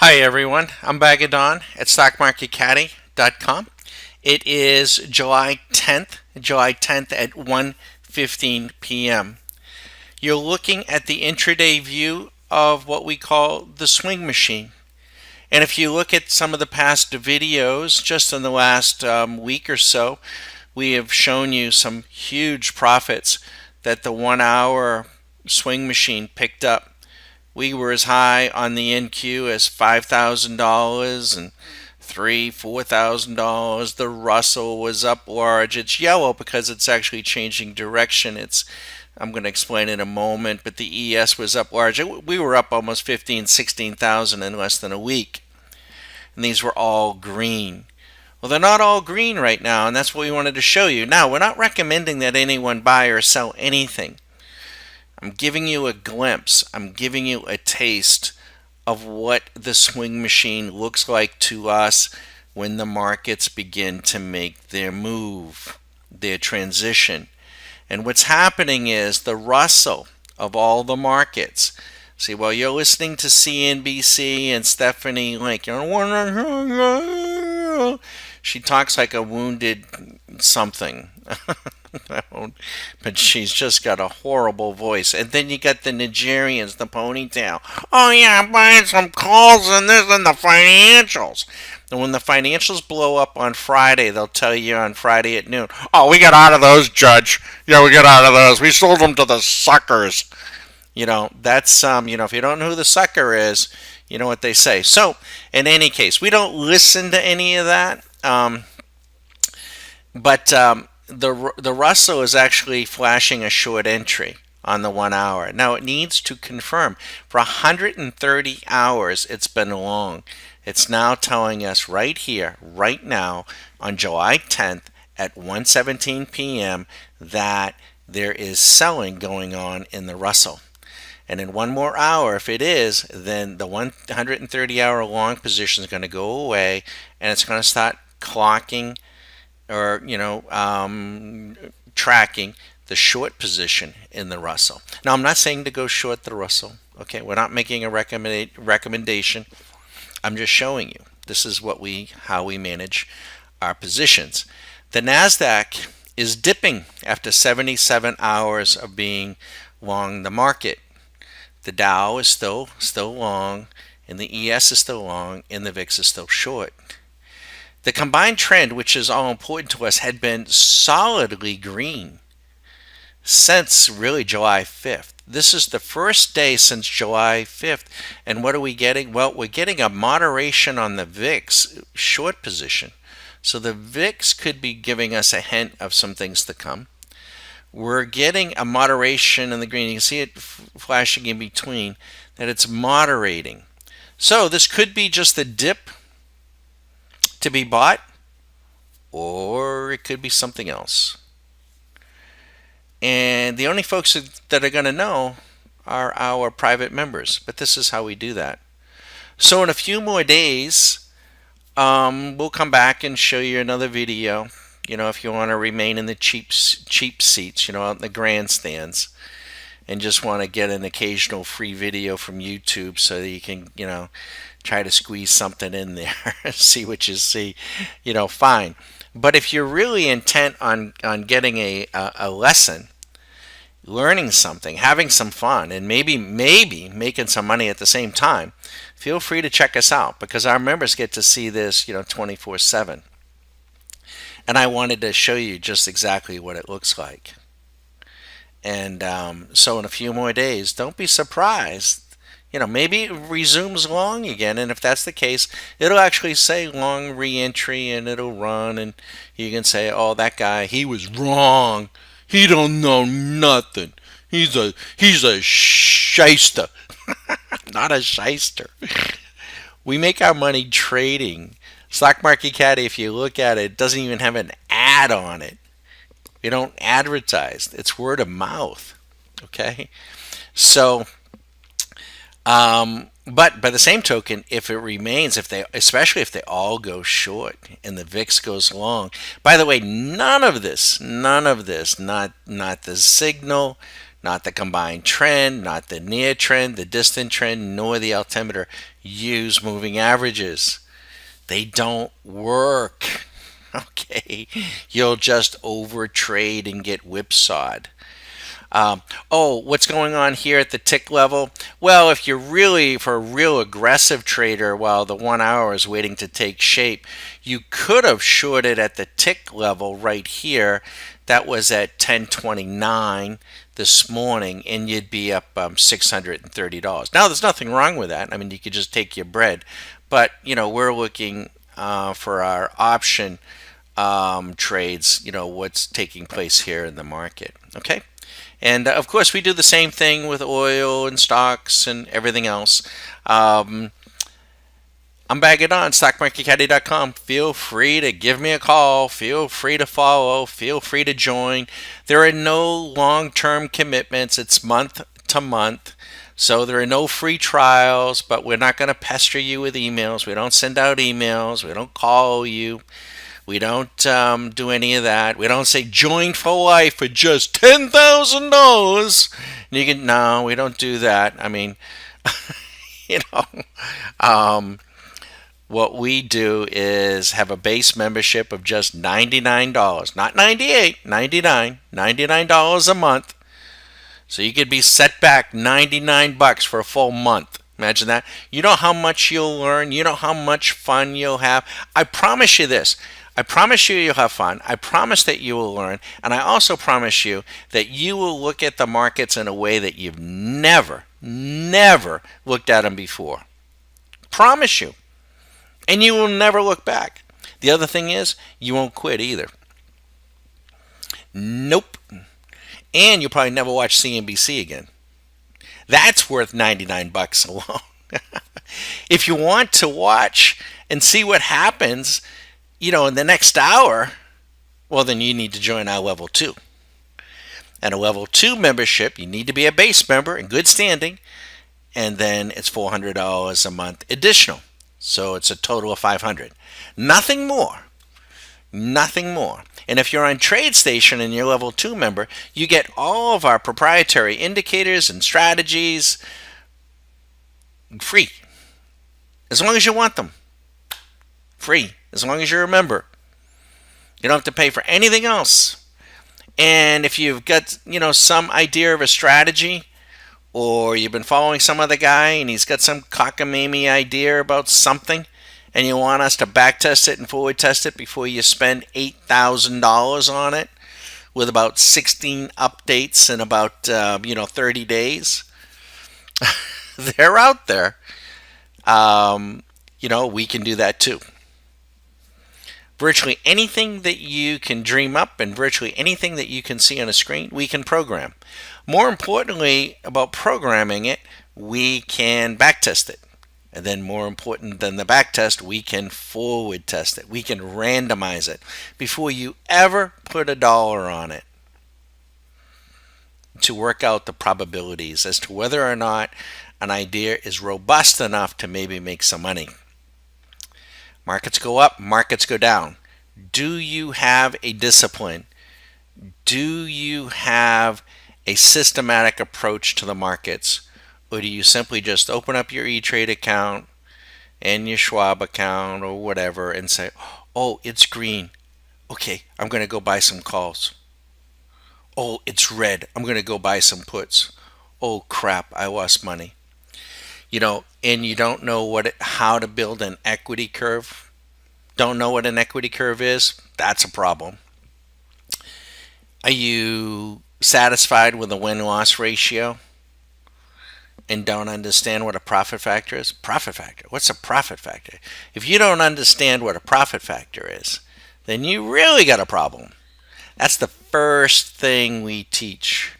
Hi everyone, I'm Bagadon at StockMarketCaddy.com. It is July 10th at 1:15 p.m. You're looking at the intraday view of what we call the swing machine. And if you look at some of the past videos, just in the last week or so, we have shown you some huge profits that the 1 hour swing machine picked up. We were as high on the NQ as $5,000 and $4,000. The Russell was up large. It's yellow because it's actually changing direction. I'm going to explain in a moment, but the ES was up large. We were up almost 15, 16,000 in less than a week. And these were all green. Well, they're not all green right now, and that's what we wanted to show you. Now, we're not recommending that anyone buy or sell anything. I'm giving you a glimpse, I'm giving you a taste of what the swing machine looks like to us when the markets begin to make their move, their transition. And what's happening is the Russell of all the markets. See, while you're listening to CNBC and Stephanie Link, she talks like a wounded something. But she's just got a horrible voice. And then you got the Nigerians, the ponytail. Oh yeah, I'm buying some calls and this and the financials. And when the financials blow up on Friday, they'll tell you on Friday at noon, oh, we got out of those, Judge. Yeah, we got out of those. We sold them to the suckers. That's, if you don't know who the sucker is, you know what they say. So, in any case, we don't listen to any of that. But the Russell is actually flashing a short entry on the 1 hour. Now it needs to confirm. For 130 hours, it's been long. It's now telling us right here, right now, on July 10th at 1:17 p.m. that there is selling going on in the Russell. And in one more hour, if it is, then the 130-hour long position is going to go away, and it's going to start clocking or tracking the short position in the Russell. Now, I'm not saying to go short the Russell. Okay, we're not making a recommendation. I'm just showing you. This is how we manage our positions. The Nasdaq is dipping after 77 hours of being long the market. The Dow is still long, and the ES is still long, and the VIX is still short. The combined trend, which is all important to us, had been solidly green since really July 5th. This is the first day since July 5th. And what are we getting? Well, we're getting a moderation on the VIX short position. So the VIX could be giving us a hint of some things to come. We're getting a moderation in the green. You can see it flashing in between, that it's moderating. So this could be just a dip to be bought, or it could be something else. And the only folks that are going to know are our private members. But this is how we do that. So in a few more days, we'll come back and show you another video. If you want to remain in the cheap seats, out in the grandstands, and just want to get an occasional free video from YouTube so that you can, try to squeeze something in there, see what you see, fine. But if you're really intent on getting a lesson, learning something, having some fun, and maybe making some money at the same time, feel free to check us out, because our members get to see this 24/7. And I wanted to show you just exactly what it looks like. And so in a few more days, don't be surprised. Maybe it resumes long again, and if that's the case, it'll actually say long re-entry, and it'll run, and you can say, oh, that guy, he was wrong. He don't know nothing. He's a shyster. Not a shyster. We make our money trading. Stock Market Caddy, if you look at it, doesn't even have an ad on it. We don't advertise. It's word of mouth. Okay? So, but by the same token, if it remains, especially if they all go short and the VIX goes long. By the way, none of this, not the signal, not the combined trend, not the near trend, the distant trend, nor the altimeter. Use moving averages. They don't work. Okay, you'll just overtrade and get whipsawed. What's going on here at the tick level? Well, if you're really for a real aggressive trader while the 1 hour is waiting to take shape, you could have shorted at the tick level right here. That was at 1029 this morning, and you'd be up $630. Now, there's nothing wrong with that. I mean, you could just take your bread, but we're looking for our option trades. What's taking place here in the market. Okay. And of course, we do the same thing with oil and stocks and everything else. I'm Bagged On, stockmarketcaddy.com. Feel free to give me a call. Feel free to follow. Feel free to join. There are no long-term commitments. It's month to month. So there are no free trials, but we're not going to pester you with emails. We don't send out emails. We don't call you. We don't do any of that. We don't say join for life for just $10,000. No, we don't do that. I mean, what we do is have a base membership of just $99, not $98, $99 a month. So you could be set back $99 for a full month. Imagine that. You know how much you'll learn. You know how much fun you'll have. I promise you this. I promise you you'll have fun. I promise that you will learn. And I also promise you that you will look at the markets in a way that you've never looked at them before. Promise you. And you will never look back. The other thing is, you won't quit either. Nope. And you'll probably never watch CNBC again. That's worth $99 alone. If you want to watch and see what happens, in the next hour, well, then you need to join our level 2. And a level 2 membership, you need to be a base member in good standing, and then it's $400 a month additional. So it's a total of $500. Nothing more. Nothing more. And if you're on TradeStation and you're level 2 member, you get all of our proprietary indicators and strategies free. As long as you want them. Free. As long as you're a member. You don't have to pay for anything else. And if you've got, some idea of a strategy, or you've been following some other guy and he's got some cockamamie idea about something, and you want us to backtest it and forward test it before you spend $8,000 on it with about 16 updates in about 30 days, they're out there. We can do that too. Virtually anything that you can dream up and virtually anything that you can see on a screen, we can program. More importantly about programming it, we can backtest it. And then more important than the backtest, we can forward test it. We can randomize it before you ever put a dollar on it to work out the probabilities as to whether or not an idea is robust enough to maybe make some money. Markets go up, markets go down. Do you have a discipline? Do you have a systematic approach to the markets? Or do you simply just open up your E-Trade account and your Schwab account or whatever and say, oh, it's green. Okay, I'm going to go buy some calls. Oh, it's red. I'm going to go buy some puts. Oh, crap, I lost money. And you don't know how to build an equity curve. Don't know what an equity curve is? That's a problem. Are you satisfied with a win-loss ratio and don't understand what a profit factor is? Profit factor. What's a profit factor? If you don't understand what a profit factor is, then you really got a problem. That's the first thing we teach.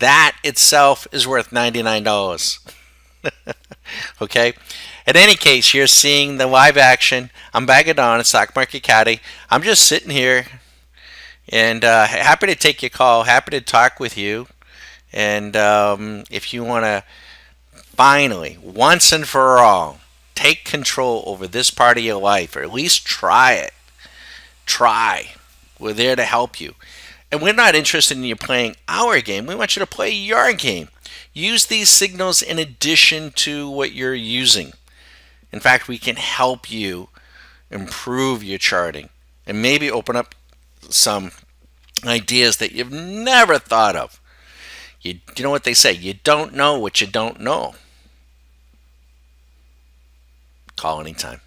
That itself is worth $99. Okay? In any case, you're seeing the live action. I'm Bagged On at Stock Market Caddy. I'm just sitting here and happy to take your call, happy to talk with you. And if you want to finally, once and for all, take control over this part of your life, or at least try it. Try. We're there to help you. And we're not interested in you playing our game. We want you to play your game. Use these signals in addition to what you're using. In fact, we can help you improve your charting and maybe open up some ideas that you've never thought of. You know what they say, you don't know what you don't know. Call anytime.